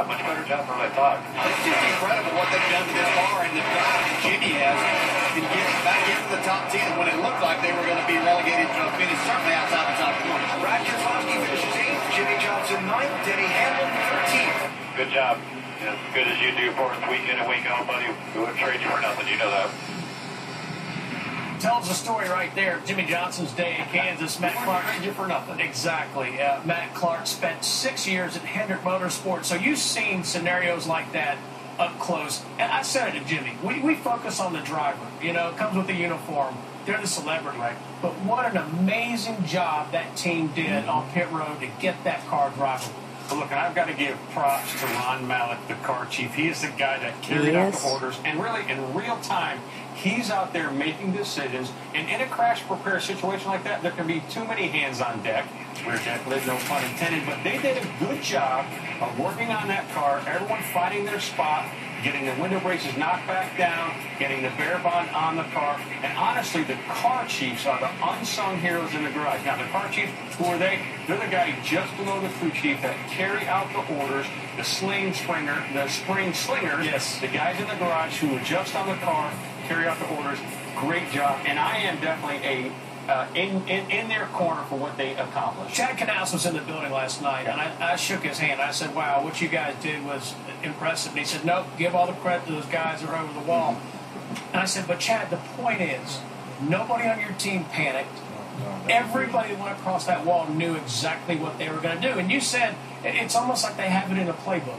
job, much better job than I thought. It's just incredible what they've done to this car and the drive that Jimmy has in getting back into the top 10 when it looked like they were going to be relegated to a finish certainly outside the top 20. Brad Keselowski finishes 8th, Jimmy Johnson 9th, Denny Hamlin 13th. Good job. As good as you do for us week in and week out, buddy. We wouldn't trade you for nothing. You know that. Tells the story right there. Jimmy Johnson's day in Kansas. Matt Clark. Trade you for nothing. Exactly. Matt Clark spent 6 years at Hendrick Motorsports. So you've seen scenarios like that up close. And I said it to Jimmy. We focus on the driver. You know, it comes with the uniform. They're the celebrity. Right. But what an amazing job that team did on pit road to get that car driving. Well, look, and I've got to give props to Ron Mallett, the car chief. He is the guy that carried out the orders. And really, in real time, he's out there making decisions. And in a crash repair situation like that, there can be too many hands on deck. We're definitely no pun intended. But they did a good job of working on that car, everyone finding their spot, getting the window braces knocked back down, getting the bear bond on the car. And honestly, the car chiefs are the unsung heroes in the garage. Now, the car chiefs, who are they? They're the guy just below the crew chief that carry out the orders, the spring slingers, yes, the guys in the garage who adjust on the car, carry out the orders. Great job. And I am definitely in their corner for what they accomplished. Chad Knaus was in the building last night, and I shook his hand. I said, wow, what you guys did was impressive. And he said, nope, give all the credit to those guys that are over the wall. And I said, but Chad, the point is, nobody on your team panicked. Everybody that went across that wall knew exactly what they were going to do. And you said it's almost like they have it in a playbook.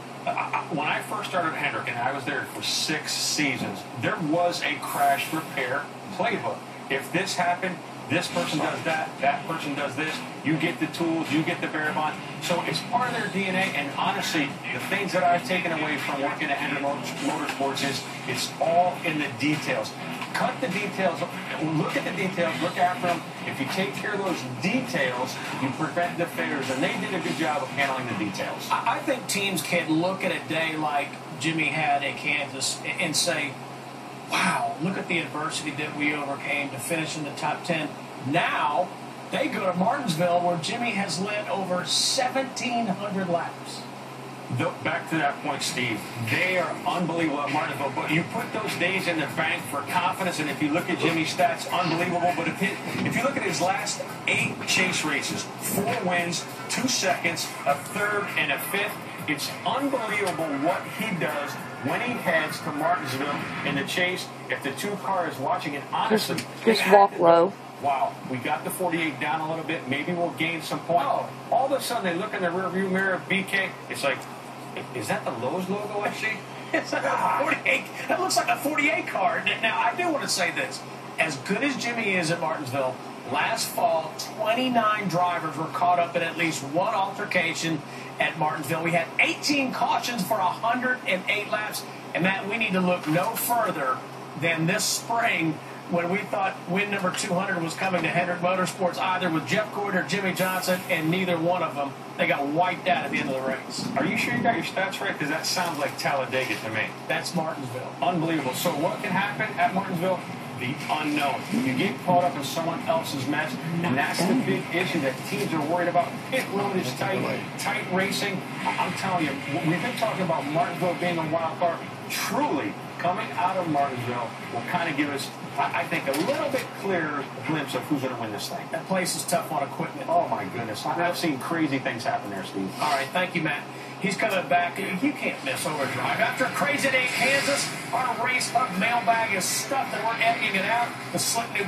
When I first started at Hendrick, and I was there for 6 seasons, there was a crash repair playbook. If this happened, this person does that, that person does this, you get the tools, you get the bear bond. So it's part of their DNA, and honestly, the things that I've taken away from working at Hendrick Motorsports is it's all in the details. Cut the details, look at the details, look after them. If you take care of those details, you prevent the failures, and they did a good job of handling the details. I think teams can look at a day like Jimmy had in Kansas and say, wow, look at the adversity that we overcame to finish in the top 10. Now, they go to Martinsville where Jimmy has led over 1,700 laps. Back to that point, Steve, they are unbelievable at Martinsville. But you put those days in the bank for confidence, and if you look at Jimmy's stats, unbelievable. But if you look at his last 8 chase races, 4 wins, 2 seconds, a 3rd, and a 5th, it's unbelievable what he does when he heads to Martinsville in the chase. If the 2 cars watching it, honestly, just walk low. Wow, we got the 48 down a little bit. Maybe we'll gain some points. Oh, all of a sudden, they look in the rearview mirror of BK. It's like, is that the Lowe's logo I see? It's like a 48. That looks like a 48 car. Now, I do want to say this. As good as Jimmy is at Martinsville, last fall, 29 drivers were caught up in at least one altercation at Martinsville. We had 18 cautions for 108 laps. And, Matt, we need to look no further than this spring when we thought win number 200 was coming to Hendrick Motorsports, either with Jeff Gordon or Jimmy Johnson, and neither one of them. They got wiped out at the end of the race. Are you sure you got your stats right? Because that sounds like Talladega to me. That's Martinsville. Unbelievable. So what can happen at Martinsville? The unknown. You get caught up in someone else's mess, and that's the big issue that teams are worried about. Pit road is tight racing. I'm telling you, we've been talking about Martinsville being a wild card. Truly, coming out of Martinsville will kind of give us, I think, a little bit clearer glimpse of who's going to win this thing. That place is tough on equipment. Oh, my goodness. I've seen crazy things happen there, Steve. All right, thank you, Matt. He's coming back. You can't miss Overdrive. After a crazy day in Kansas, our Racehub mailbag is stuffed and we're emptying it out. The slick new